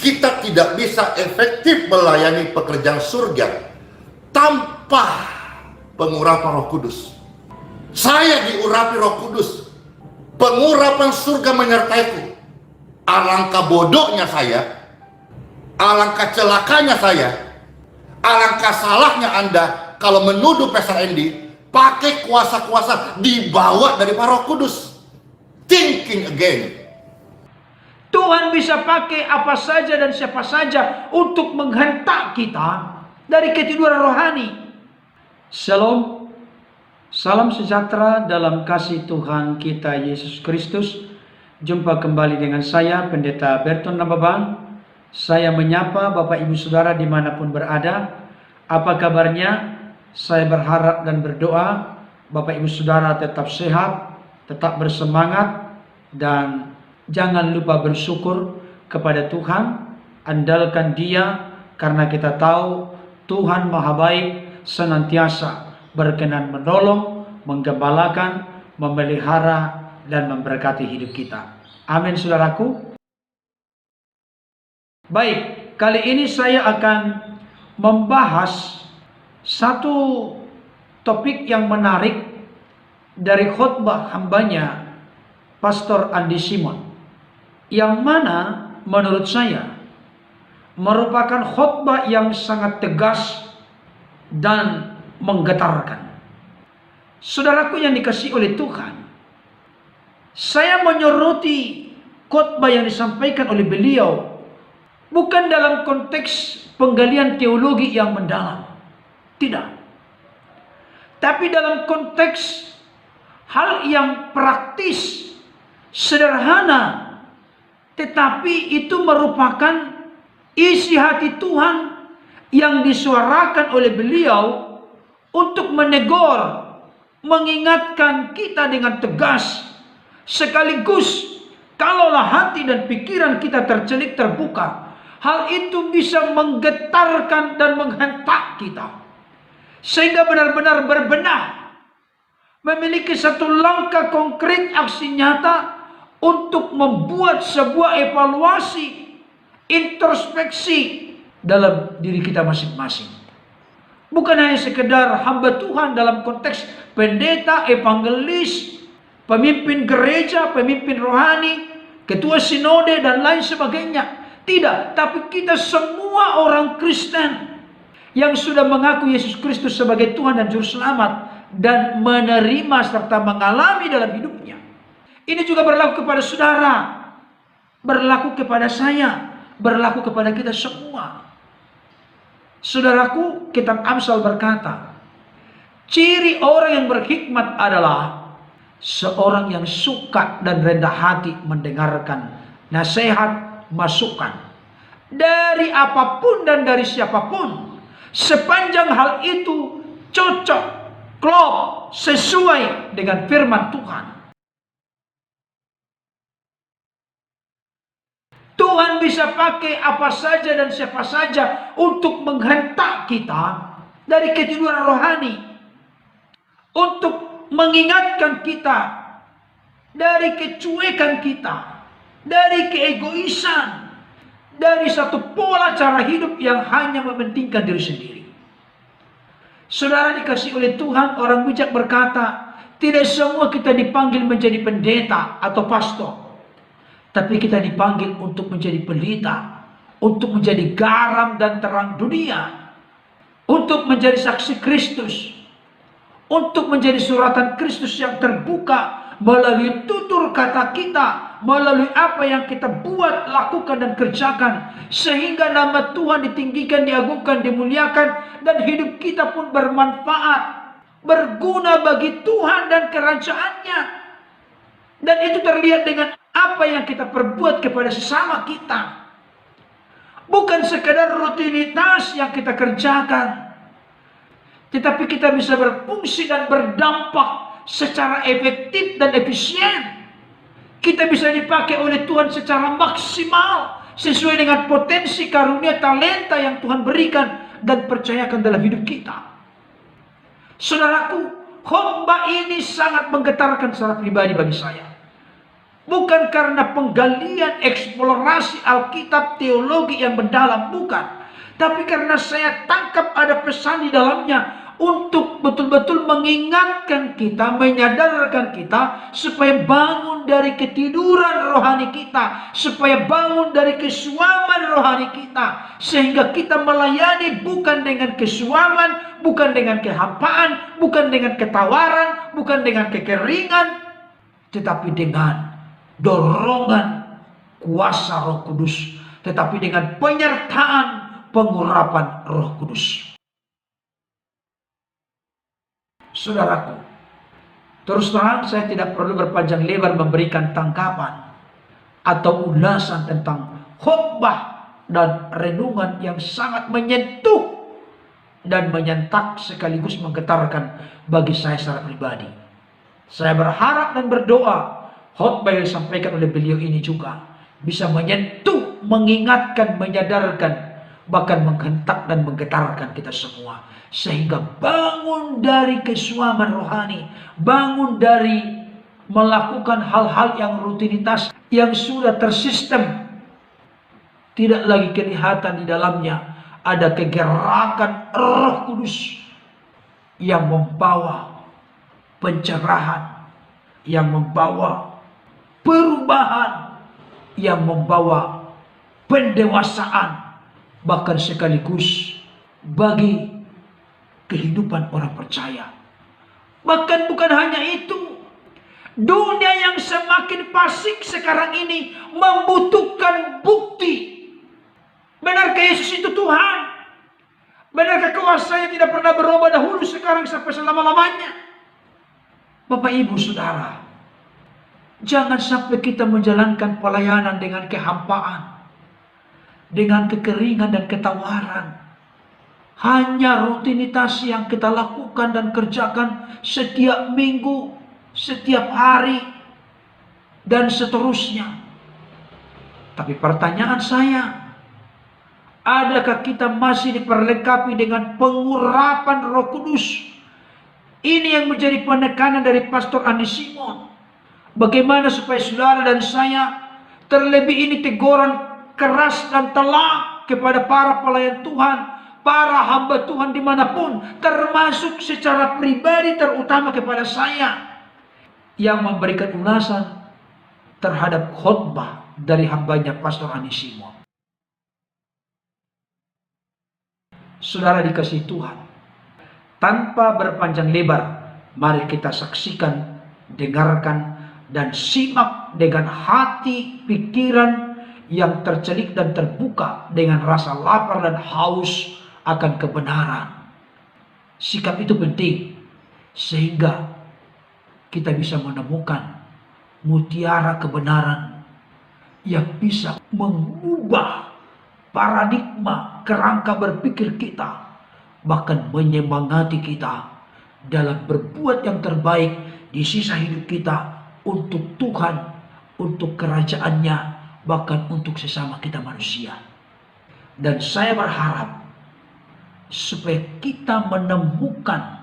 kita tidak bisa efektif melayani pekerjaan surga tanpa pengurapan Roh Kudus. Saya diurapi Roh Kudus, pengurapan surga menyertaiku. Alangkah bodohnya saya, alangkah celakanya saya, alangkah salahnya Anda kalau menuduh Pastor Andy pakai kuasa-kuasa dibawa dari Roh Kudus. Thinking again. Tuhan bisa pakai apa saja dan siapa saja untuk menghentak kita dari ketiduran rohani. Shalom. Salam sejahtera dalam kasih Tuhan kita Yesus Kristus. Jumpa kembali dengan saya, Pendeta Berton Nababan. Saya menyapa Bapak Ibu Saudara dimanapun berada. Apa kabarnya? Saya berharap dan berdoa Bapak Ibu Saudara tetap sehat, tetap bersemangat, dan jangan lupa bersyukur kepada Tuhan. Andalkan Dia, karena kita tahu Tuhan Maha Baik, senantiasa berkenan menolong, menggembalakan, memelihara, dan memberkati hidup kita. Amin, saudaraku. Baik, kali ini saya akan membahas satu topik yang menarik dari khotbah hambanya Pastor Andi Simon, yang mana menurut saya merupakan khotbah yang sangat tegas dan menggetarkan. Saudaraku yang dikasihi oleh Tuhan, saya menyoroti khotbah yang disampaikan oleh beliau bukan dalam konteks penggalian teologi yang mendalam, tidak, tapi dalam konteks hal yang praktis, sederhana, tetapi itu merupakan isi hati Tuhan yang disuarakan oleh beliau untuk menegur, mengingatkan kita dengan tegas, sekaligus kalaulah hati dan pikiran kita tercelik terbuka, hal itu bisa menggetarkan dan menghentak kita, sehingga benar-benar berbenah, memiliki satu langkah konkret aksi nyata untuk membuat sebuah evaluasi, introspeksi dalam diri kita masing-masing. Bukan hanya sekedar hamba Tuhan dalam konteks pendeta, evangelis, pemimpin gereja, pemimpin rohani, ketua sinode, dan lain sebagainya. Tidak, tapi kita semua orang Kristen yang sudah mengaku Yesus Kristus sebagai Tuhan dan Juru Selamat dan menerima serta mengalami dalam hidupnya. Ini juga berlaku kepada saudara, berlaku kepada saya, berlaku kepada kita semua. Saudaraku, kitab Amsal berkata, ciri orang yang berhikmat adalah seorang yang suka dan rendah hati mendengarkan nasihat, masukan dari apapun dan dari siapapun, sepanjang hal itu cocok, klop, sesuai dengan firman Tuhan. Tuhan bisa pakai apa saja dan siapa saja untuk menghentak kita dari ketiduran rohani, untuk mengingatkan kita dari kecuekan kita, dari keegoisan, dari satu pola cara hidup yang hanya mementingkan diri sendiri. Saudara dikasihi oleh Tuhan, orang bijak berkata, tidak semua kita dipanggil menjadi pendeta atau pastor, tapi kita dipanggil untuk menjadi pelita, untuk menjadi garam dan terang dunia, untuk menjadi saksi Kristus, untuk menjadi suratan Kristus yang terbuka melalui tutur kata kita, melalui apa yang kita buat, lakukan, dan kerjakan, sehingga nama Tuhan ditinggikan, diagungkan, dimuliakan, dan hidup kita pun bermanfaat, berguna bagi Tuhan dan kerajaannya. Dan itu terlihat dengan apa yang kita perbuat kepada sesama kita. Bukan sekadar rutinitas yang kita kerjakan, tetapi kita bisa berfungsi dan berdampak secara efektif dan efisien. Kita bisa dipakai oleh Tuhan secara maksimal, sesuai dengan potensi, karunia, talenta yang Tuhan berikan dan percayakan dalam hidup kita. Saudaraku, khotbah ini sangat menggetarkan secara pribadi bagi saya. bukan karena penggalian eksplorasi Alkitab teologi yang mendalam, bukan. Tapi karena saya tangkap ada pesan di dalamnya untuk betul-betul mengingatkan kita, menyadarkan kita supaya bangun dari ketiduran rohani kita, supaya bangun dari kesuaman rohani kita, sehingga kita melayani bukan dengan kesuaman, bukan dengan kehampaan, bukan dengan ketawaran, bukan dengan kekeringan, tetapi dengan dorongan kuasa Roh Kudus, tetapi dengan penyertaan pengurapan Roh Kudus. Saudaraku, terus terang saya tidak perlu berpanjang lebar memberikan tanggapan atau ulasan tentang khotbah dan renungan yang sangat menyentuh dan menyentak sekaligus menggetarkan bagi saya secara pribadi. Saya berharap dan berdoa khotbah yang disampaikan oleh beliau ini juga bisa menyentuh, mengingatkan, menyadarkan, bahkan menghentak dan menggetarkan kita semua, sehingga bangun dari kesuaman rohani, bangun dari melakukan hal-hal yang rutinitas yang sudah tersistem, tidak lagi kelihatan di dalamnya ada kegerakan Roh Kudus yang membawa pencerahan, yang membawa perubahan, yang membawa pendewasaan, bahkan sekaligus bagi kehidupan orang percaya. Bahkan bukan hanya itu, dunia yang semakin fasik sekarang ini membutuhkan bukti. Benarkah Yesus itu Tuhan? Benarkah kuasanya tidak pernah berubah dahulu, sekarang sampai selama-lamanya? Bapak Ibu Saudara, jangan sampai kita menjalankan pelayanan dengan kehampaan, dengan kekeringan dan ketawaran. Hanya rutinitas yang kita lakukan dan kerjakan setiap minggu, setiap hari, dan seterusnya. Tapi pertanyaan saya, adakah kita masih diperlengkapi dengan pengurapan Roh Kudus? Ini yang menjadi penekanan dari Pastor Andi Simon. Bagaimana supaya saudara dan saya, terlebih ini teguran keras dan telak kepada para pelayan Tuhan, para hamba Tuhan dimanapun, termasuk secara pribadi, terutama kepada saya yang memberikan ulasan terhadap khotbah dari hambanya Pastor Andi Simon. Saudara dikasihi Tuhan, tanpa berpanjang lebar, mari kita saksikan, dengarkan, dan simak dengan hati pikiran yang tercelik dan terbuka dengan rasa lapar dan haus akan kebenaran. Sikap itu penting sehingga kita bisa menemukan mutiara kebenaran yang bisa mengubah paradigma kerangka berpikir kita, bahkan menyemangati kita dalam berbuat yang terbaik di sisa hidup kita untuk Tuhan, untuk kerajaannya, bahkan untuk sesama kita manusia. Dan saya berharap supaya kita menemukan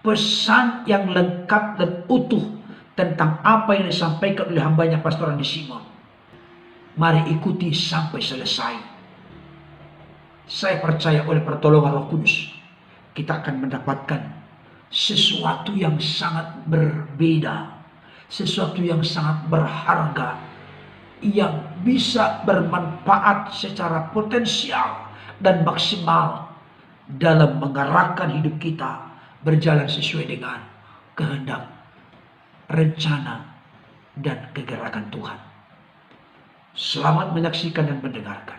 pesan yang lengkap dan utuh tentang apa yang disampaikan oleh hambanya Pastor Andi Simon. Mari ikuti sampai selesai. Saya percaya oleh pertolongan Roh Kudus, kita akan mendapatkan sesuatu yang sangat berbeda, sesuatu yang sangat berharga, yang bisa bermanfaat secara potensial dan maksimal dalam mengarahkan hidup kita berjalan sesuai dengan kehendak, rencana, dan kegerakan Tuhan. Selamat menyaksikan dan mendengarkan.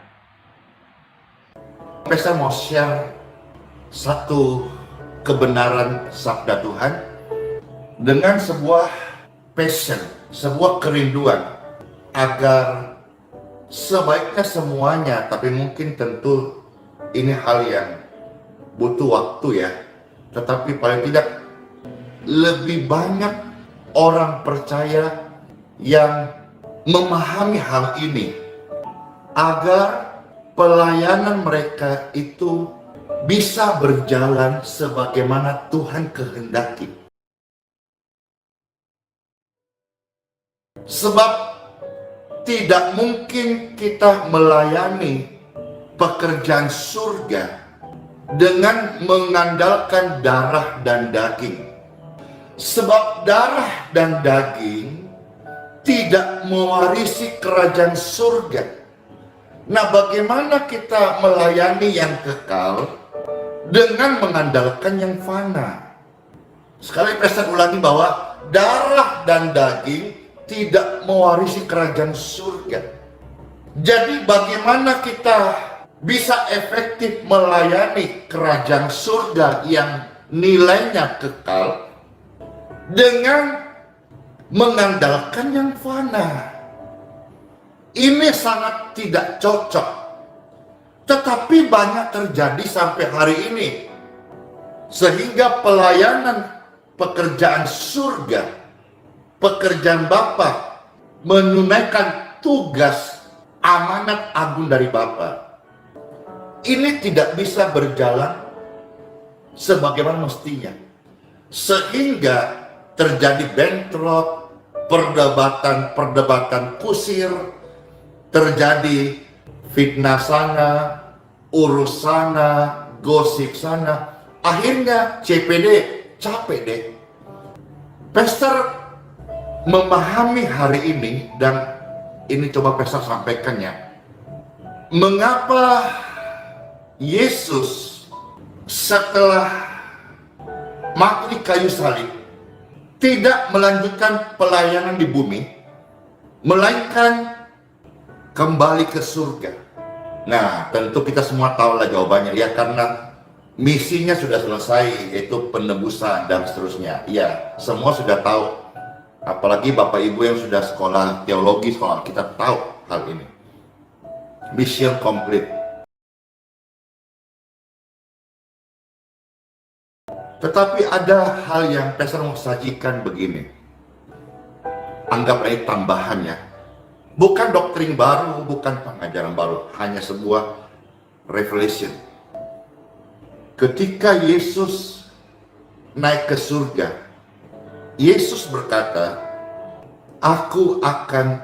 Saya mau share satu kebenaran sabda Tuhan dengan sebuah passion, sebuah kerinduan agar sebaiknya semuanya, tapi mungkin tentu ini hal yang butuh waktu ya, tetapi paling tidak lebih banyak orang percaya yang memahami hal ini agar pelayanan mereka itu bisa berjalan sebagaimana Tuhan kehendaki. Sebab tidak mungkin kita melayani pekerjaan surga dengan mengandalkan darah dan daging. Sebab darah dan daging tidak mewarisi kerajaan surga. Nah, bagaimana kita melayani yang kekal dengan mengandalkan yang fana? Sekali saya ulangi bahwa darah dan daging tidak mewarisi kerajaan surga. Jadi bagaimana kita bisa efektif melayani kerajaan surga yang nilainya kekal dengan mengandalkan yang fana? Ini sangat tidak cocok. Tetapi banyak terjadi sampai hari ini. Sehingga pelayanan pekerjaan surga, pekerjaan Bapa, menunaikan tugas amanat agung dari Bapa, ini tidak bisa berjalan sebagaimana mestinya. Sehingga terjadi bentrok, perdebatan kusir, terjadi fitnah sana, urus sana, gosip sana. Akhirnya CPD capek deh. Pastor memahami hari ini, dan ini coba Pastor sampaikannya. Mengapa Yesus setelah mati di kayu salib tidak melanjutkan pelayanan di bumi, melainkan kembali ke surga? Nah, tentu kita semua tahu lah jawabannya, ya, karena misinya sudah selesai, yaitu penebusan dan seterusnya. Ya, semua sudah tahu. Apalagi Bapak Ibu yang sudah sekolah teologi, sekolah kita tahu hal ini. Mission complete. Tetapi ada hal yang Pastor mau sajikan begini. Anggaplah ini tambahannya. Bukan doktrin baru, bukan pengajaran baru, hanya sebuah revelation. Ketika Yesus naik ke surga, Yesus berkata, "Aku akan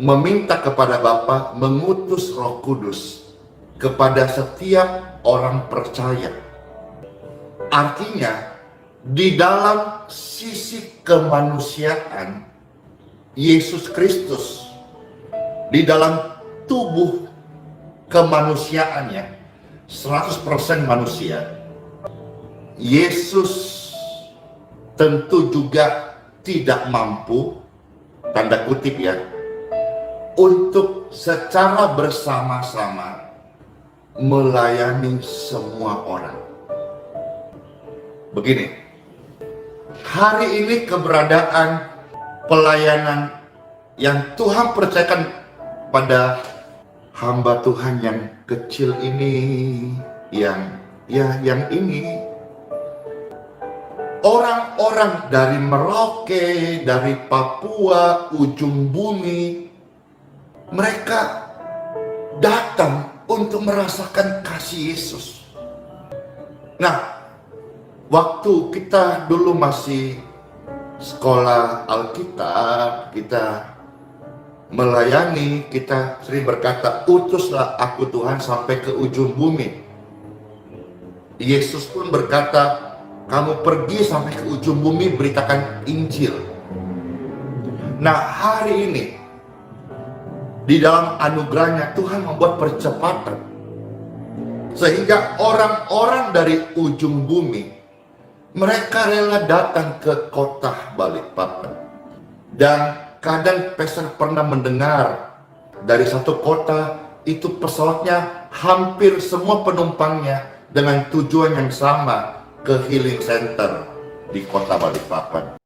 meminta kepada Bapa mengutus Roh Kudus kepada setiap orang percaya." Artinya, di dalam sisi kemanusiaan Yesus Kristus, di dalam tubuh kemanusiaannya 100% manusia, Yesus tentu juga tidak mampu, tanda kutip ya, untuk secara bersama-sama melayani semua orang. Begini, hari ini keberadaan pelayanan yang Tuhan percayakan pada hamba Tuhan yang kecil ini, yang ini, orang-orang dari Merauke, dari Papua, ujung bumi, mereka datang untuk merasakan kasih Yesus. Nah, waktu kita dulu masih sekolah Alkitab, kita melayani, kita sering berkata, "Utuslah aku Tuhan sampai ke ujung bumi." Yesus pun berkata, "Kamu pergi sampai ke ujung bumi, beritakan Injil." Nah, hari ini di dalam anugerahnya Tuhan membuat percepatan sehingga orang-orang dari ujung bumi, mereka rela datang ke kota Balikpapan. Dan kadang Pastor pernah mendengar dari satu kota itu pesawatnya hampir semua penumpangnya dengan tujuan yang sama, ke healing center di kota Balikpapan.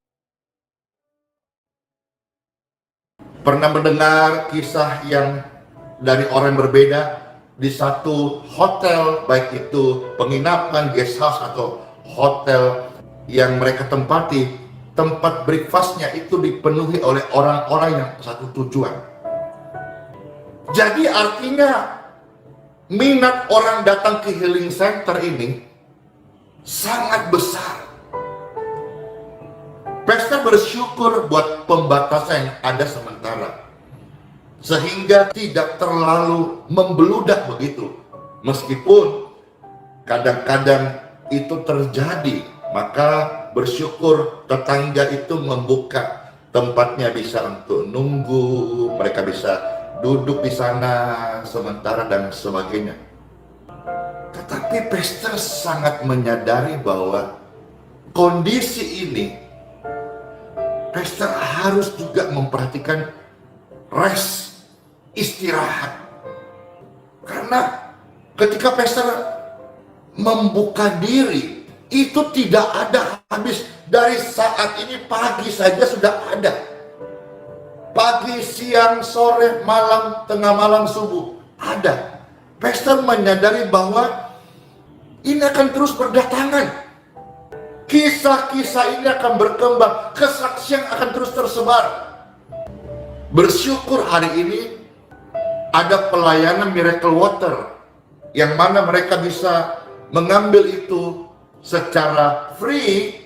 Pernah mendengar kisah yang dari orang berbeda di satu hotel, baik itu penginapan, guest house atau hotel yang mereka tempati, tempat breakfastnya itu dipenuhi oleh orang-orang yang satu tujuan. Jadi artinya minat orang datang ke healing center ini sangat besar. Pastor bersyukur buat pembatasan yang ada sementara, sehingga tidak terlalu membeludak begitu. Meskipun kadang-kadang itu terjadi, maka bersyukur tetangga itu membuka tempatnya bisa untuk nunggu, mereka bisa duduk di sana sementara dan sebagainya. Tetapi pastor sangat menyadari bahwa kondisi ini pastor harus juga memperhatikan rest, istirahat. Karena ketika pastor membuka diri, itu tidak ada habis. Dari saat ini pagi saja sudah ada. Pagi, siang, sore, malam, tengah malam, subuh, ada. Pastor menyadari bahwa ini akan terus berdatangan. Kisah-kisah ini akan berkembang, kesaksian akan terus tersebar. Bersyukur hari ini ada pelayanan Miracle Water, yang mana mereka bisa mengambil itu secara free,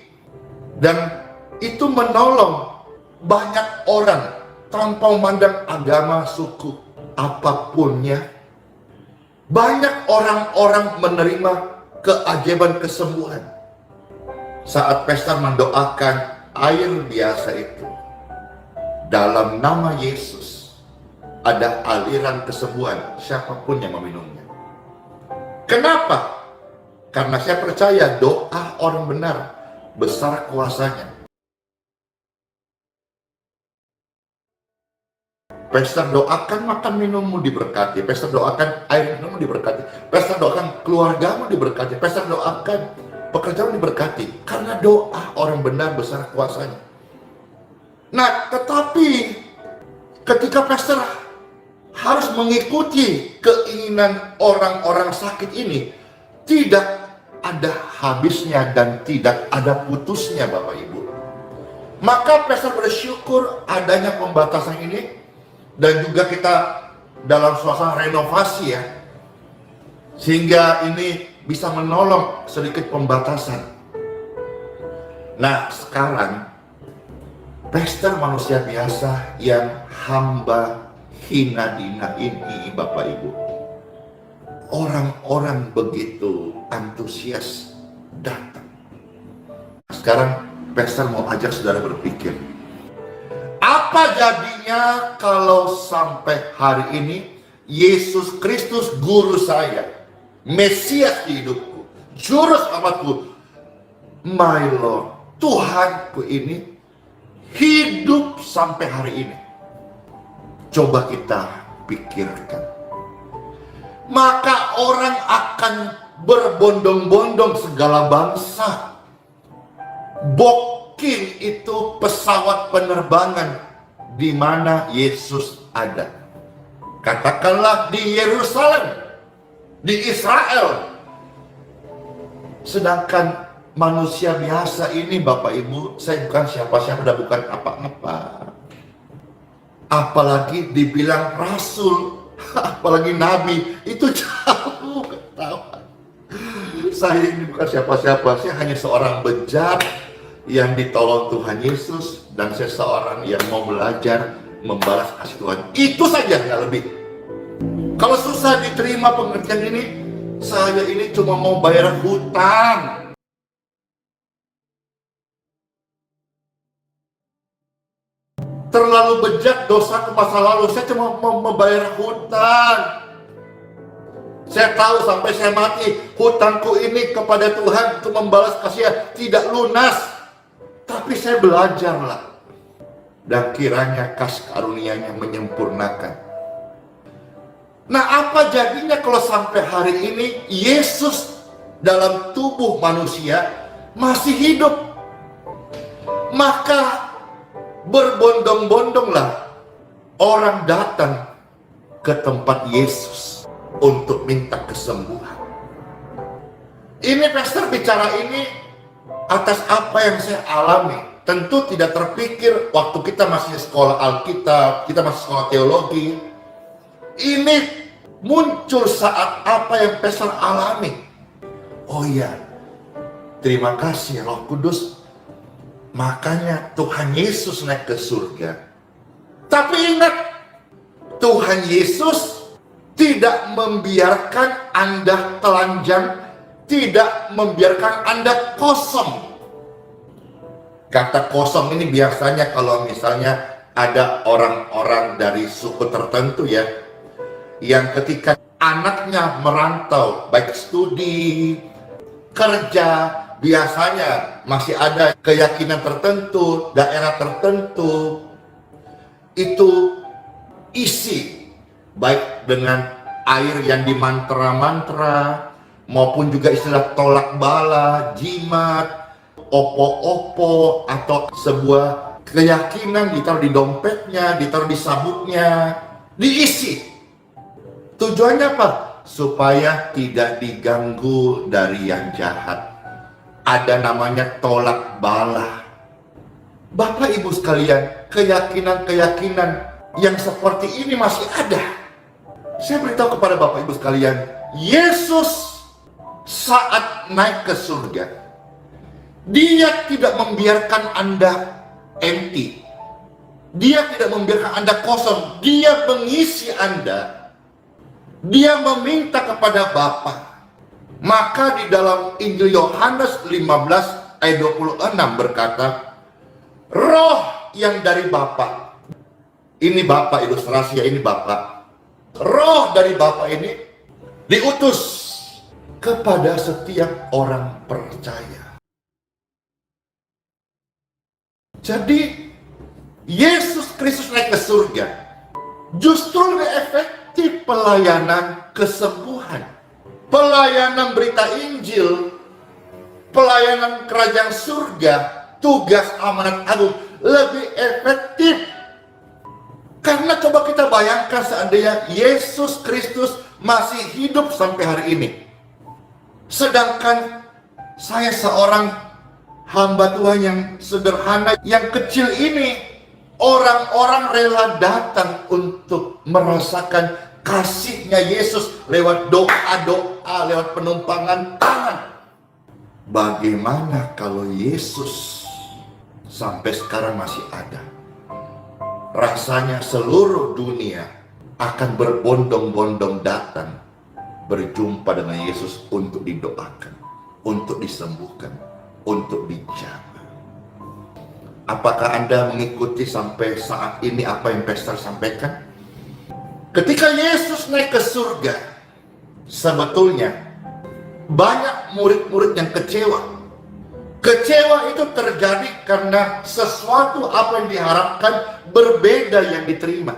dan itu menolong banyak orang tanpa memandang agama, suku, apapunnya. Banyak orang-orang menerima keajaiban kesembuhan saat pastor mendoakan air biasa itu. Dalam nama Yesus ada aliran kesembuhan siapapun yang meminumnya. Kenapa? Karena saya percaya doa orang benar besar kuasanya. Pastor doakan makan minummu diberkati. Pastor doakan air minummu diberkati. Pastor doakan keluargamu diberkati. Pastor doakan pekerjaan diberkati. Karena doa orang benar besar kuasanya. Nah, tetapi ketika pastor harus mengikuti keinginan orang-orang sakit ini, tidak ada habisnya dan tidak ada putusnya, Bapak Ibu. Maka pastor bersyukur adanya pembatasan ini, dan juga kita dalam suasana renovasi ya, sehingga ini bisa menolong sedikit pembatasan. Nah, sekarang pastor manusia biasa yang hamba hina dina ini, Bapak Ibu, orang-orang begitu antusias datang. Sekarang pastor mau ajak saudara berpikir, apa jadinya kalau sampai hari ini Yesus Kristus guru saya, Mesias di hidupku, juru selamatku, my Lord, Tuhanku ini hidup sampai hari ini? Coba kita pikirkan. Maka orang akan berbondong-bondong segala bangsa. Booking itu pesawat penerbangan di mana Yesus ada. Katakanlah di Yerusalem, di Israel. Sedangkan manusia biasa ini, Bapak Ibu, saya bukan siapa-siapa dan bukan apa-apa. Apalagi dibilang rasul, apalagi nabi, itu jauh ketahuan. Saya ini bukan siapa-siapa, saya hanya seorang bejat yang ditolong Tuhan Yesus, dan saya seorang yang mau belajar membalas kasih Tuhan. Itu saja, nggak lebih. Kalau susah diterima pengertian ini, saya ini cuma mau bayar hutang. Terlalu bejat dosa ke masa lalu, saya cuma mau membayar hutang. Saya tahu sampai saya mati, hutangku ini kepada Tuhan untuk membalas kasih tidak lunas. Tapi saya belajarlah, dan kiranya kasih karunia-Nya menyempurnakan. Nah, apa jadinya kalau sampai hari ini Yesus dalam tubuh manusia masih hidup? Maka berbondong-bondonglah orang datang ke tempat Yesus untuk minta kesembuhan. Ini pastor bicara ini atas apa yang saya alami. Tentu tidak terpikir waktu kita masih sekolah Alkitab, kita masih sekolah teologi. Ini muncul saat apa yang pastor alami. Oh iya, terima kasih Roh Kudus. Makanya Tuhan Yesus naik ke surga. Tapi ingat, Tuhan Yesus tidak membiarkan Anda telanjang, tidak membiarkan Anda kosong. Kata kosong ini biasanya kalau misalnya ada orang-orang dari suku tertentu ya, yang ketika anaknya merantau, baik studi, kerja, biasanya masih ada keyakinan tertentu, daerah tertentu, itu isi baik dengan air yang dimantra-mantra maupun juga istilah tolak bala, jimat, opo-opo, atau sebuah keyakinan ditaruh di dompetnya, ditaruh di sabuknya, diisi. Tujuannya apa? Supaya tidak diganggu dari yang jahat. Ada namanya tolak bala. Bapak Ibu sekalian, keyakinan-keyakinan yang seperti ini masih ada. Saya beritahu kepada Bapak Ibu sekalian, Yesus saat naik ke surga, Dia tidak membiarkan Anda empty. Dia tidak membiarkan Anda kosong. Dia mengisi Anda. Dia meminta kepada Bapa. Maka di dalam Injil Yohanes 15 ayat 26 berkata, Roh yang dari Bapa. Ini Bapa, ilustrasi ya, ini Bapa. Roh dari Bapa ini diutus kepada setiap orang percaya. Jadi Yesus Kristus naik ke surga justru lebih efektif pelayanan kesembuhan, pelayanan berita Injil, pelayanan kerajaan surga, tugas amanat agung lebih efektif. Karena coba kita bayangkan seandainya Yesus Kristus masih hidup sampai hari ini, sedangkan saya seorang hamba Tuhan yang sederhana, yang kecil ini, orang-orang rela datang untuk merasakan kasihnya Yesus lewat doa-doa, lewat penumpangan tangan. Bagaimana kalau Yesus sampai sekarang masih ada? Rasanya seluruh dunia akan berbondong-bondong datang berjumpa dengan Yesus untuk didoakan, untuk disembuhkan, untuk dijaga. Apakah Anda mengikuti sampai saat ini apa yang Pastor sampaikan? Ketika Yesus naik ke surga, sebetulnya banyak murid-murid yang kecewa. Kecewa itu terjadi karena sesuatu apa yang diharapkan berbeda yang diterima.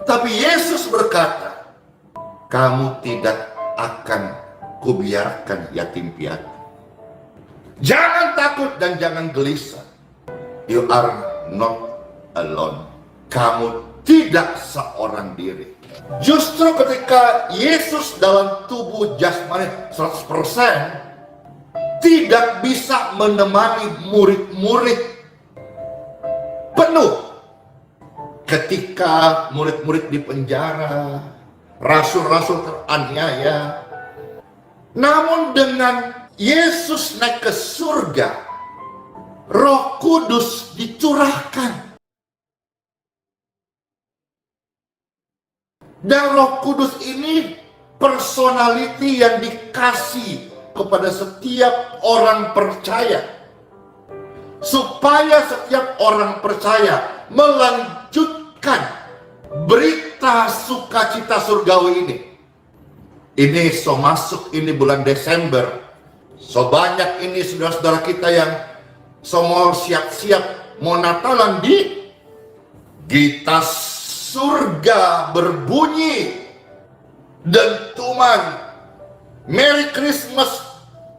Tapi Yesus berkata, kamu tidak akan kubiarkan yatim piatu. Jangan takut dan jangan gelisah. You are not alone. Kamu tidak seorang diri. Justru ketika Yesus dalam tubuh jasmani 100% tidak bisa menemani murid-murid penuh. Ketika murid-murid di penjara, rasul-rasul teraniaya. Namun dengan Yesus naik ke surga, Roh Kudus dicurahkan. Dan Roh Kudus ini personality yang dikasih kepada setiap orang percaya, supaya setiap orang percaya melanjutkan berita sukacita surgawi ini. Ini so masuk ini bulan Desember, so banyak ini saudara-saudara kita yang so mau siap-siap mau Natalan di gitar surga berbunyi, dentuman Merry Christmas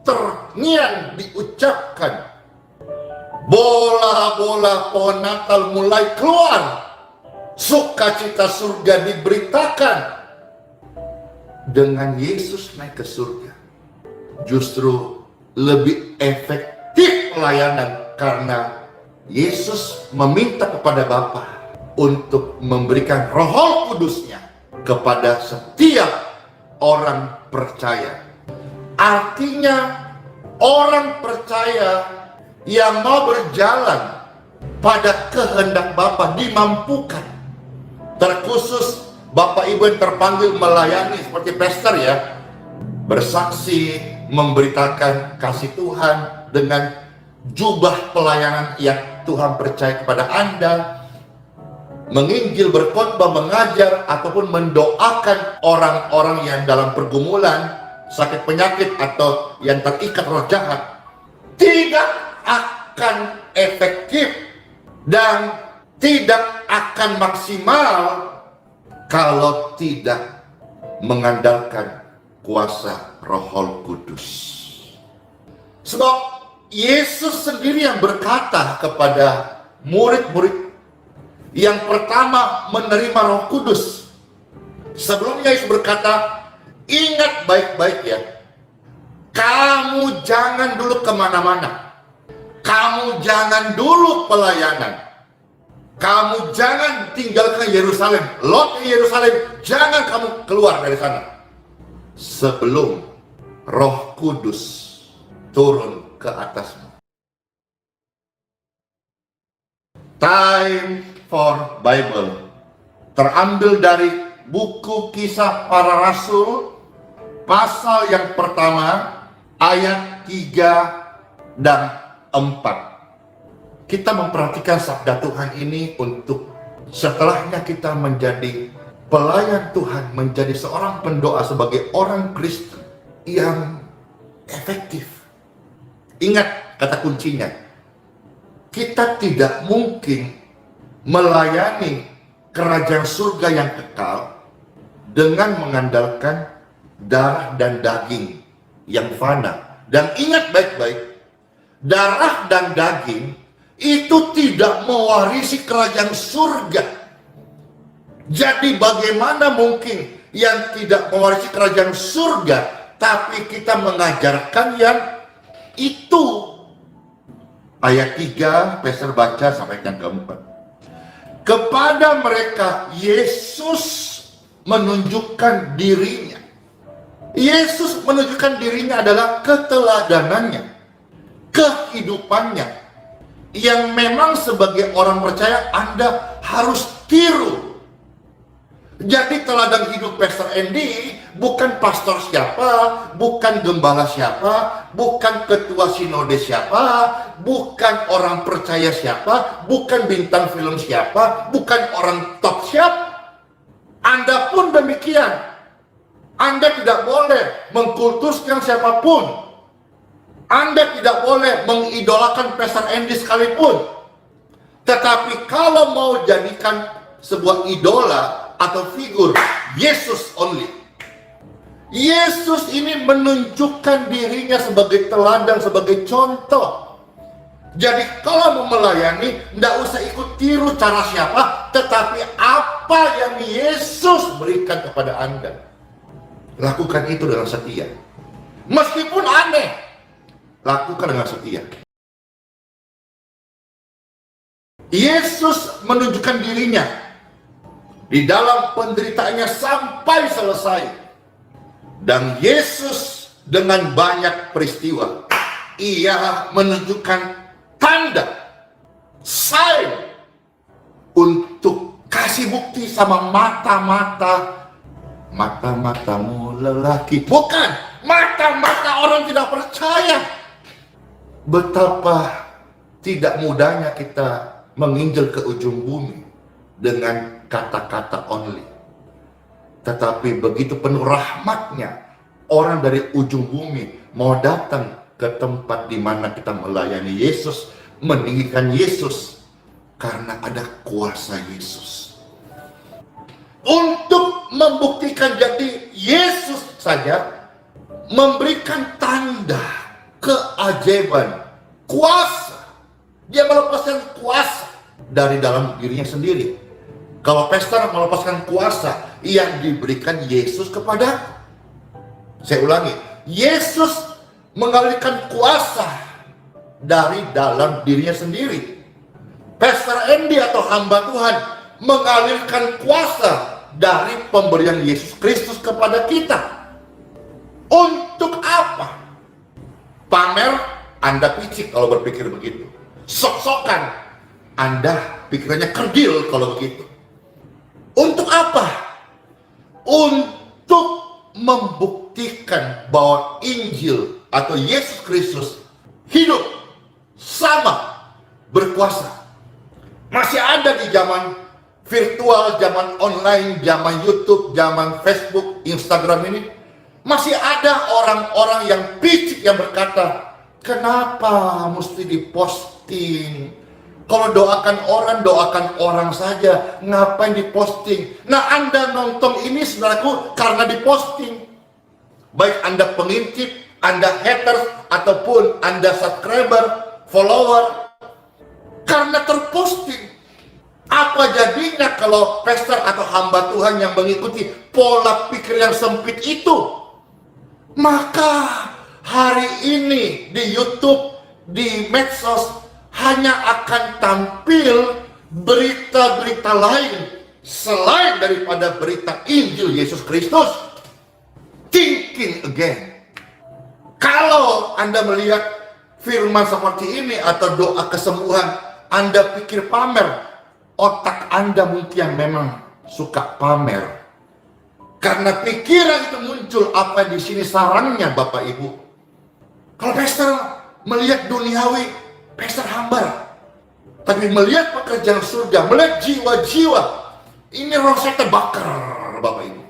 terngiang diucapkan, bola-bola pohon Natal mulai keluar, sukacita surga diberitakan. Dengan Yesus naik ke surga, justru lebih efektif pelayanan karena Yesus meminta kepada Bapa untuk memberikan Roh Kudusnya kepada setiap orang percaya. Artinya orang percaya yang mau berjalan pada kehendak Bapa dimampukan. Terkhusus Bapak Ibu yang terpanggil melayani seperti pastor ya, bersaksi, memberitakan kasih Tuhan dengan jubah pelayanan yang Tuhan percaya kepada Anda, menginjil, berkhotbah, mengajar, ataupun mendoakan orang-orang yang dalam pergumulan, sakit penyakit, atau yang terikat roh jahat, tidak akan efektif dan tidak akan maksimal kalau tidak mengandalkan kuasa Roh Kudus. Sebab Yesus sendiri yang berkata kepada murid-murid yang pertama menerima Roh Kudus. Sebelumnya Yesus berkata, ingat baik-baik ya, kamu jangan dulu kemana-mana, kamu jangan dulu pelayanan, kamu jangan tinggalkan Yerusalem, Lot ke Yerusalem, jangan kamu keluar dari sana sebelum Roh Kudus turun ke atasmu. Time for Bible terambil dari buku Kisah Para Rasul pasal yang pertama ayat 3 dan 4. Kita memperhatikan sabda Tuhan ini untuk setelahnya kita menjadi pelayan Tuhan, menjadi seorang pendoa sebagai orang Kristen yang efektif. Ingat kata kuncinya, kita tidak mungkin melayani kerajaan surga yang kekal dengan mengandalkan darah dan daging yang fana. Dan ingat baik-baik, darah dan daging itu tidak mewarisi kerajaan surga. Jadi bagaimana mungkin yang tidak mewarisi kerajaan surga, tapi kita mengajarkan yang itu? Ayat 3, Pastor baca sampai yang keempat. Kepada mereka Yesus menunjukkan dirinya. Yesus menunjukkan dirinya adalah keteladanannya, kehidupannya, yang memang sebagai orang percaya Anda harus tiru. Jadi teladan hidup Pastor Andy bukan pastor siapa, bukan gembala siapa, bukan ketua sinode siapa, bukan orang percaya siapa, bukan bintang film siapa, bukan orang top siapa. Anda pun demikian. Anda tidak boleh mengkultuskan siapapun. Anda tidak boleh mengidolakan Pastor Andy sekalipun. Tetapi kalau mau jadikan sebuah idola atau figur, Yesus only. Yesus ini menunjukkan dirinya sebagai teladan, sebagai contoh. Jadi kalau mau melayani, tidak usah ikut tiru cara siapa, tetapi apa yang Yesus berikan kepada Anda. Lakukan itu dengan setia. Meskipun aneh, lakukan dengan setia. Yesus menunjukkan dirinya di dalam penderitaannya sampai selesai. Dan Yesus dengan banyak peristiwa, ia menunjukkan tanda, sign, untuk kasih bukti sama mata-matamu lelaki. Bukan mata-mata orang tidak percaya. Betapa tidak mudahnya kita menginjil ke ujung bumi dengan kata-kata only. Tetapi begitu penuh rahmatnya, orang dari ujung bumi mau datang ke tempat di mana kita melayani Yesus, meninggikan Yesus, karena ada kuasa Yesus. Untuk membuktikan jadi Yesus saja memberikan tanda, keajaiban, kuasa. Dia melepaskan kuasa dari dalam dirinya sendiri. Kalau pastor melepaskan kuasa yang diberikan Yesus kepada, saya ulangi, Yesus mengalirkan kuasa dari dalam dirinya sendiri. Pastor Andy atau hamba Tuhan mengalirkan kuasa dari pemberian Yesus Kristus kepada kita. Untuk apa? Pamer Anda picik kalau berpikir begitu. Sok-sokan, Anda pikirannya kerdil kalau begitu. Untuk apa? Untuk membuktikan bahwa Injil atau Yesus Kristus hidup, sama, berkuasa. Masih ada di zaman virtual, zaman online, zaman YouTube, zaman Facebook, Instagram ini. Masih ada orang-orang yang picik yang berkata, kenapa mesti diposting? Kalau doakan orang saja, ngapain diposting? Nah, Anda nonton ini saudaraku karena diposting. Baik Anda pengintip, Anda haters, ataupun Anda subscriber, follower, karena terposting. Apa jadinya kalau pastor atau hamba Tuhan yang mengikuti pola pikir yang sempit itu? Maka hari ini di YouTube, di medsos, hanya akan tampil berita-berita lain selain daripada berita Injil Yesus Kristus. Thinking again. Kalau Anda melihat firman seperti ini atau doa kesembuhan, Anda pikir pamer. Otak Anda mungkin memang suka pamer. Karena pikiran itu muncul, apa di sini sarannya Bapak Ibu? Kalau pastor melihat duniawi, pastor hambar. Tapi melihat pekerjaan surga, melihat jiwa-jiwa, ini roh saya terbakar Bapak Ibu.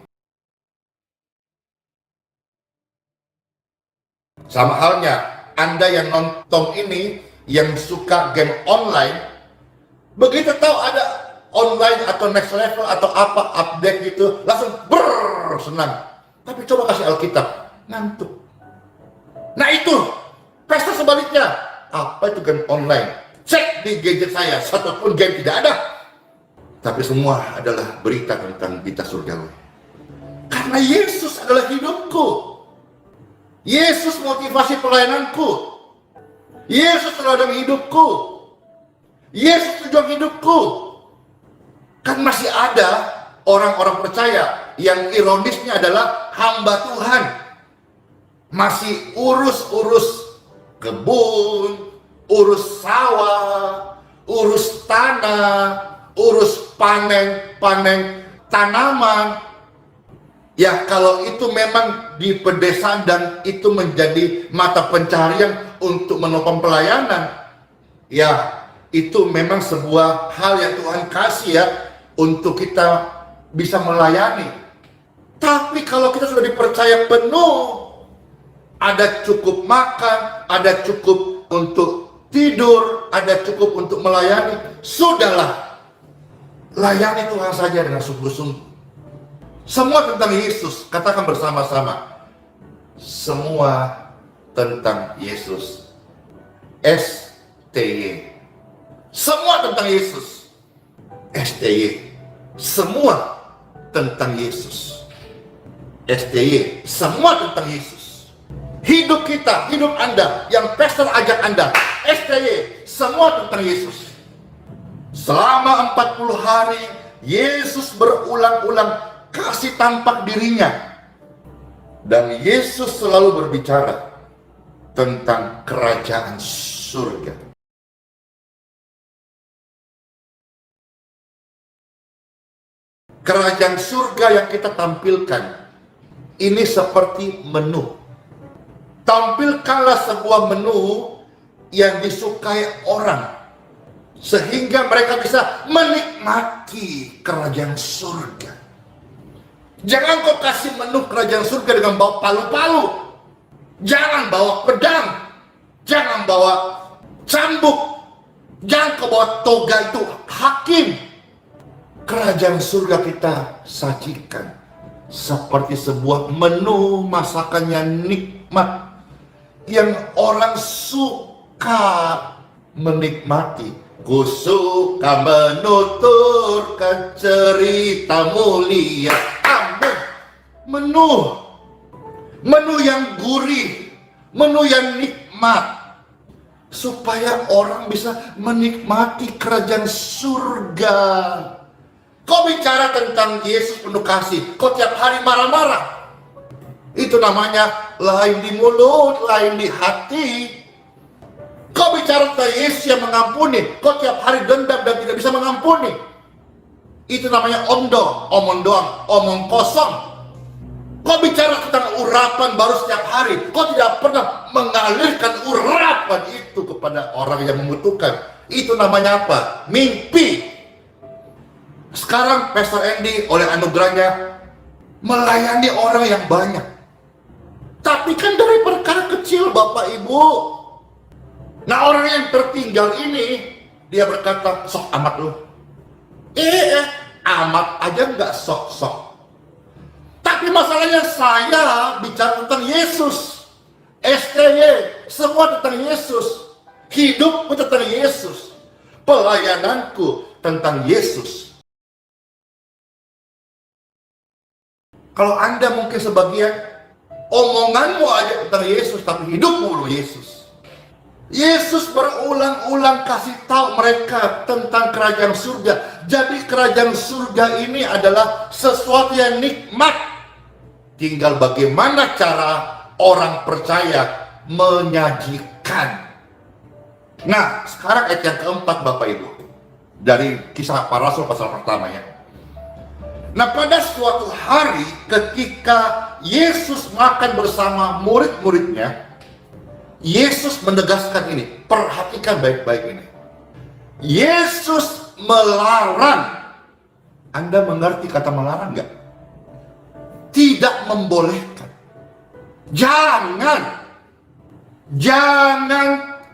Sama halnya Anda yang nonton ini, yang suka game online, begitu tahu ada online atau next level atau apa update gitu, langsung senang. Tapi coba kasih Alkitab, ngantuk. Nah itu, pastor sebaliknya, apa itu game online? Cek di gadget saya, satupun game tidak ada. Tapi semua adalah berita tentang kita surgawi. Karena Yesus adalah hidupku. Yesus motivasi pelayananku. Yesus ladang hidupku. Yesus tujuan hidupku. Kan masih ada orang-orang percaya yang ironisnya adalah hamba Tuhan. Masih urus-urus kebun, urus sawah, urus tanah, urus panen tanaman. Ya kalau itu memang di pedesaan dan itu menjadi mata pencarian untuk menopang pelayanan, ya itu memang sebuah hal yang Tuhan kasih ya untuk kita bisa melayani. Tapi kalau kita sudah dipercaya penuh, ada cukup makan, ada cukup untuk tidur, ada cukup untuk melayani, sudahlah, layani Tuhan saja dengan sungguh-sungguh. Semua tentang Yesus, katakan bersama-sama, semua tentang Yesus. STY. Semua tentang Yesus. STY. Semua tentang Yesus. STY. Semua tentang Yesus. Hidup kita, hidup Anda, yang pastor ajak Anda, STY. Semua tentang Yesus. Selama 40 hari, Yesus berulang-ulang kasih tampak dirinya. Dan Yesus selalu berbicara tentang kerajaan surga. Kerajaan surga yang kita tampilkan ini seperti menu. Tampilkanlah sebuah menu yang disukai orang, sehingga mereka bisa menikmati kerajaan surga. Jangan kau kasih menu kerajaan surga dengan bawa palu-palu. Jangan bawa pedang. Jangan bawa cambuk. Jangan kau bawa toga itu hakim. Kerajaan surga kita sajikan seperti sebuah menu masakannya nikmat yang orang suka menikmati. Ku suka menuturkan cerita mulia. Amin. Menu yang gurih, menu yang nikmat, supaya orang bisa menikmati kerajaan surga. Kau bicara tentang Yesus penuh kasih, kau tiap hari marah-marah. Itu namanya lain di mulut, lain di hati. Kau bicara tentang Yesus yang mengampuni, kau tiap hari dendam dan tidak bisa mengampuni. Itu namanya omong doang, omong kosong. Kau bicara tentang urapan baru setiap hari, kau tidak pernah mengalirkan urapan itu kepada orang yang membutuhkan. Itu namanya apa? Mimpi. Sekarang Pastor Andy oleh anugerahnya melayani orang yang banyak. Tapi kan dari perkara kecil Bapak Ibu. Nah, orang yang tertinggal ini, dia berkata, sok amat lu. Amat aja nggak sok-sok. Tapi masalahnya saya bicara tentang Yesus. STY, semua tentang Yesus. Hidupku tentang Yesus. Pelayananku tentang Yesus. Kalau Anda mungkin sebagian, omonganmu aja tentang Yesus, tapi hidupmu belum Yesus. Yesus berulang-ulang kasih tahu mereka tentang kerajaan surga. Jadi kerajaan surga ini adalah sesuatu yang nikmat. Tinggal bagaimana cara orang percaya menyajikan. Nah, sekarang ayat yang keempat Bapak Ibu. Dari Kisah Para Rasul pasal pertama ya. Nah, pada suatu hari ketika Yesus makan bersama murid-muridnya, Yesus menegaskan ini. Perhatikan baik-baik ini. Yesus melarang. Anda mengerti kata melarang nggak? Tidak membolehkan. Jangan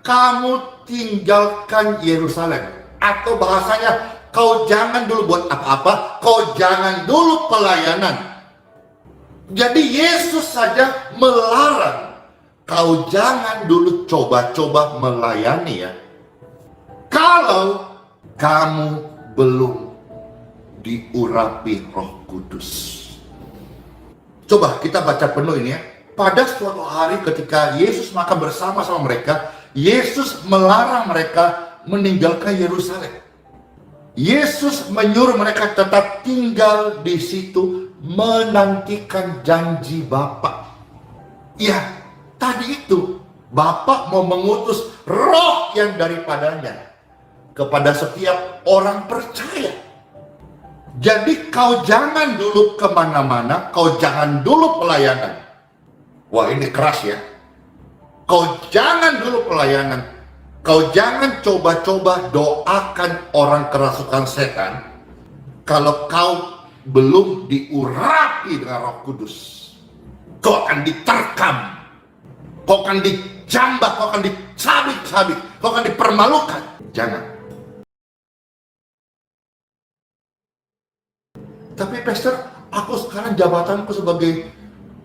kamu tinggalkan Yerusalem. Atau bahasanya, kau jangan dulu buat apa-apa, kau jangan dulu pelayanan. Jadi Yesus saja melarang, kau jangan dulu coba-coba melayani ya. Kalau kamu belum diurapi Roh Kudus. Coba kita baca penuh ini ya. Pada suatu hari ketika Yesus makan bersama sama mereka, Yesus melarang mereka meninggalkan Yerusalem. Yesus menyuruh mereka tetap tinggal di situ menantikan janji Bapa. Ya, tadi itu Bapa mau mengutus Roh yang daripadanya kepada setiap orang percaya. Jadi kau jangan dulu kemana-mana, kau jangan dulu pelayanan. Wah, ini keras ya. Kau jangan dulu pelayanan. Kau jangan coba-coba doakan orang kerasukan setan kalau kau belum diurapi dengan Roh Kudus. Kau akan diterkam, kau akan dijambak, kau akan dicabik-cabik, kau akan dipermalukan. Jangan. Tapi Pastor, aku sekarang jabatanku sebagai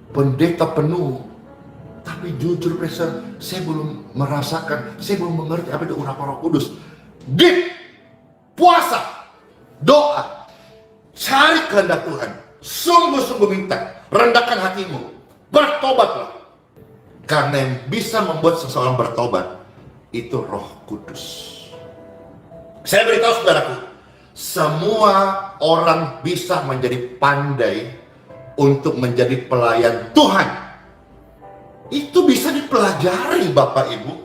pendeta penuh. Tapi jujur Pastor, saya belum merasakan, saya belum mengerti apa itu urapan Roh Kudus. Puasa, doa, cari kehendak Tuhan, sungguh-sungguh minta, rendahkan hatimu, bertobatlah. Karena yang bisa membuat seseorang bertobat, itu Roh Kudus. Saya beritahu saudaraku, semua orang bisa menjadi pandai untuk menjadi pelayan Tuhan. Itu bisa dipelajari Bapak Ibu.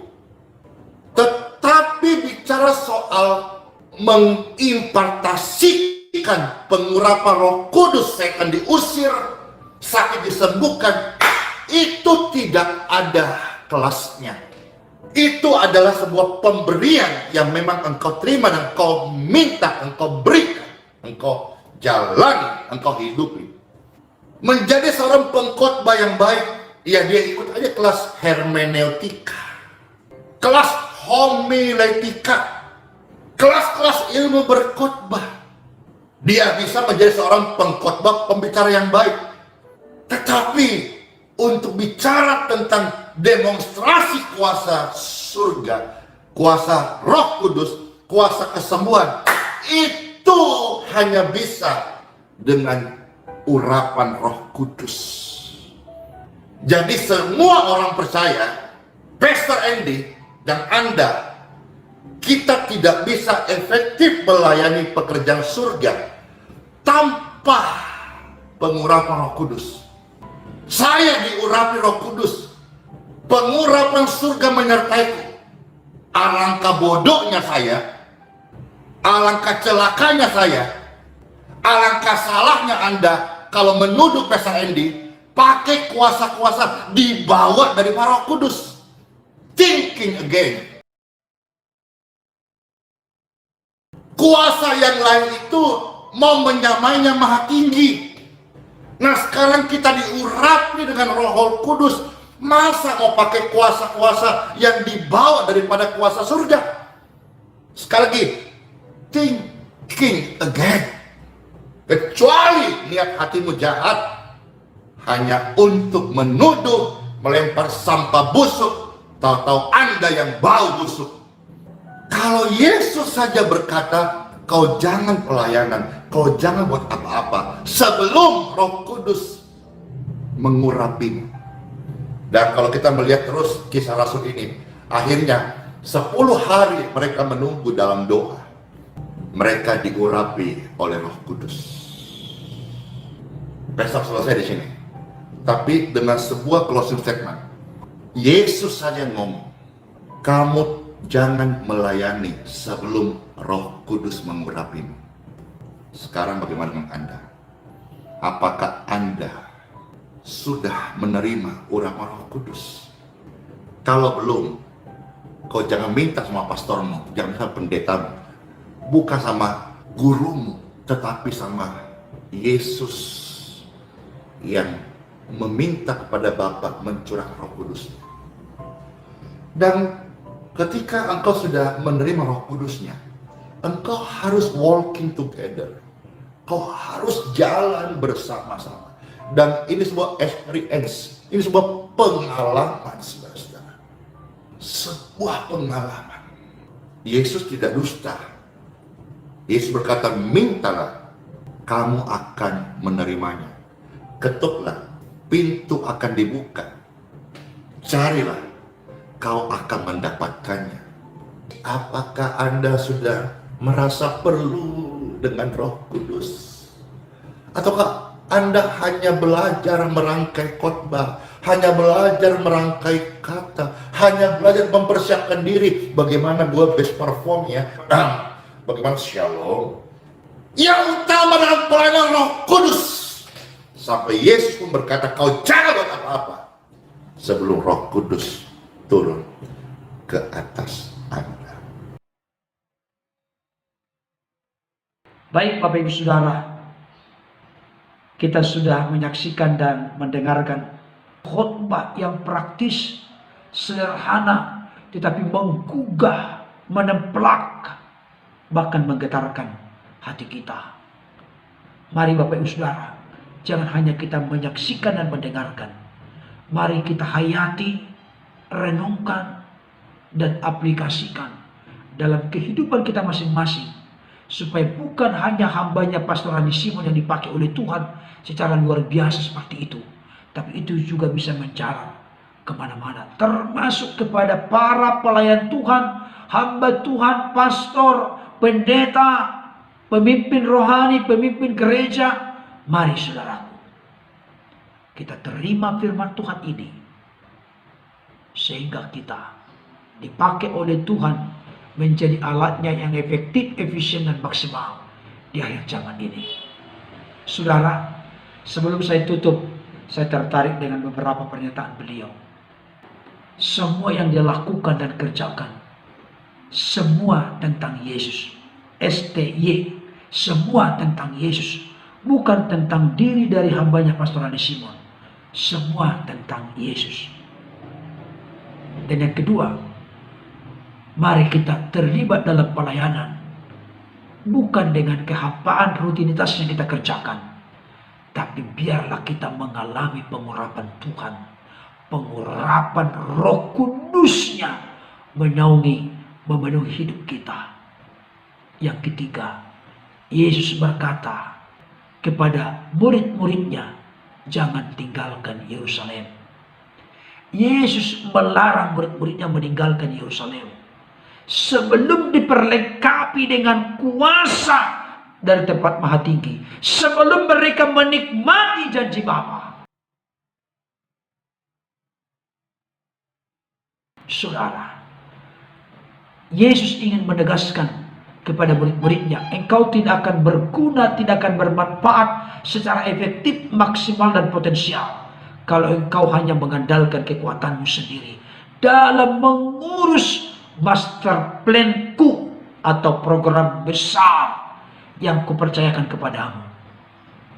Tetapi bicara soal mengimpartasikan pengurapan Roh Kudus, setan diusir, sakit disembuhkan, itu tidak ada kelasnya. Itu adalah sebuah pemberian yang memang engkau terima dan engkau minta, engkau berikan, engkau jalani, engkau hidupi. Menjadi seorang pengkhotbah yang baik, ya dia ikut aja kelas hermeneutika, kelas homiletika, kelas-kelas ilmu berkhotbah. Dia bisa menjadi seorang pengkhotbah, pembicara yang baik. Tetapi untuk bicara tentang demonstrasi kuasa surga, kuasa Roh Kudus, kuasa kesembuhan, itu hanya bisa dengan urapan Roh Kudus. Jadi semua orang percaya, Pastor Andy dan Anda, kita tidak bisa efektif melayani pekerjaan surga tanpa pengurapan Roh Kudus. Saya diurapi Roh Kudus, pengurapan surga menyertaiku. Alangkah bodohnya saya, alangkah celakanya saya, alangkah salahnya Anda kalau menuduh Pastor Andy pakai kuasa-kuasa dibawa dari Roh Kudus. Thinking again. Kuasa yang lain itu mau menyamainya maha tinggi. Nah sekarang kita diurapi dengan Roh Kudus. Masa mau pakai kuasa-kuasa yang dibawa daripada kuasa surga? Sekali lagi, thinking again. Kecuali niat hatimu jahat hanya untuk menuduh, melempar sampah busuk, tahu-tahu Anda yang bau busuk. Kalau Yesus saja berkata, kau jangan pelayanan, kau jangan buat apa-apa sebelum Roh Kudus mengurapimu. Dan kalau kita melihat terus kisah Rasul ini, akhirnya 10 hari mereka menunggu dalam doa. Mereka diurapi oleh Roh Kudus. Besok selesai di sini. Tapi dengan sebuah closing statement, Yesus saja ngomong, kamu jangan melayani sebelum Roh Kudus mengurapimu. Sekarang bagaimana dengan Anda? Apakah Anda sudah menerima urapan Roh Kudus? Kalau belum, kau jangan minta sama pastormu, jangan sama pendetamu, bukan sama gurumu, tetapi sama Yesus yang meminta kepada Bapa mencurahkan Roh Kudus. Dan ketika engkau sudah menerima Roh Kudusnya, engkau harus walking together. Kau harus jalan bersama-sama. Dan ini sebuah experience, ini sebuah pengalaman, saudara-saudara. Sebuah pengalaman. Yesus tidak dusta. Yesus berkata, mintalah, kamu akan menerimanya. Ketuklah, pintu akan dibuka. Carilah, kau akan mendapatkannya. Apakah Anda sudah merasa perlu dengan Roh Kudus? Ataukah Anda hanya belajar merangkai khotbah, hanya belajar merangkai kata, hanya belajar mempersiapkan diri bagaimana gua best perform ya, bagaimana shalom. Yang utama dalam pelayanan Roh Kudus, sampai Yesus pun berkata, kau jangan buat apa-apa sebelum Roh Kudus turun ke atas Anda. Baik Bapak Ibu Saudara, kita sudah menyaksikan dan mendengarkan khotbah yang praktis, sederhana, tetapi menggugah, menemplak, bahkan menggetarkan hati kita. Mari Bapak Ibu Saudara, jangan hanya kita menyaksikan dan mendengarkan. Mari kita hayati, renungkan, dan aplikasikan dalam kehidupan kita masing-masing. Supaya bukan hanya hambanya Pastor Andi Simon yang dipakai oleh Tuhan secara luar biasa seperti itu, tapi itu juga bisa menjalar kemana-mana, termasuk kepada para pelayan Tuhan, hamba Tuhan, pastor, pendeta, pemimpin rohani, pemimpin gereja. Mari saudaraku, kita terima firman Tuhan ini sehingga kita dipakai oleh Tuhan menjadi alatnya yang efektif, efisien, dan maksimal di akhir zaman ini. Saudara, sebelum saya tutup, saya tertarik dengan beberapa pernyataan beliau. Semua yang dia lakukan dan kerjakan, semua tentang Yesus. STY, semua tentang Yesus. Bukan tentang diri dari hambanya Pastor Andi Simon. Semua tentang Yesus. Dan yang kedua, mari kita terlibat dalam pelayanan. Bukan dengan kehampaan rutinitas yang kita kerjakan. Tapi biarlah kita mengalami pengurapan Tuhan. Pengurapan Roh Kudusnya menaungi, memenuhi hidup kita. Yang ketiga, Yesus berkata kepada murid-muridnya, jangan tinggalkan Yerusalem. Yesus melarang murid-muridnya meninggalkan Yerusalem sebelum diperlengkapi dengan kuasa dari tempat maha tinggi, sebelum mereka menikmati janji Bapa. Saudara, Yesus ingin menegaskan kepada murid-muridnya, engkau tidak akan berguna, tidak akan bermanfaat secara efektif, maksimal, dan potensial kalau engkau hanya mengandalkan kekuatanmu sendiri dalam mengurus master plan-ku atau program besar yang kupercayakan kepadamu.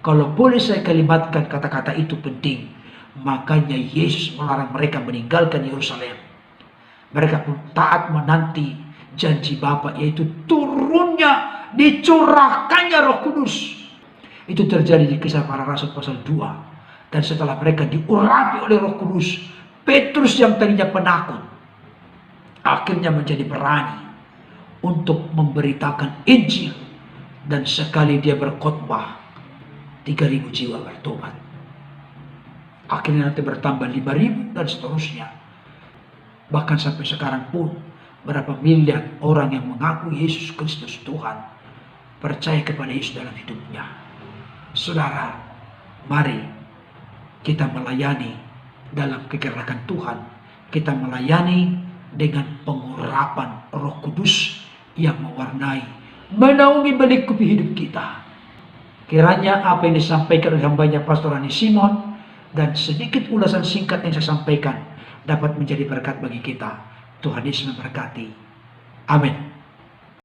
Kalau boleh saya kalimatkan kata-kata itu penting, makanya Yesus melarang mereka meninggalkan Yerusalem. Mereka pun taat menanti janji Bapa, yaitu turunnya, dicurahkannya Roh Kudus. Itu terjadi di Kisah Para Rasul pasal 2. Dan setelah mereka diurapi oleh Roh Kudus, Petrus yang tadinya penakut akhirnya menjadi berani untuk memberitakan Injil. Dan sekali dia berkhotbah, 3.000 jiwa bertobat. Akhirnya nanti bertambah 5.000 dan seterusnya. Bahkan sampai sekarang pun berapa miliar orang yang mengaku Yesus Kristus Tuhan, percaya kepada Yesus dalam hidupnya. Saudara, mari kita melayani dalam kegerakan Tuhan. Kita melayani dengan pengurapan Roh Kudus yang mewarnai, menaungi melingkupi hidup kita. Kiranya apa yang disampaikan oleh hambanya Pastor Ani Simon dan sedikit ulasan singkat yang saya sampaikan dapat menjadi berkat bagi kita. Tuhan Yesus memberkati. Amin.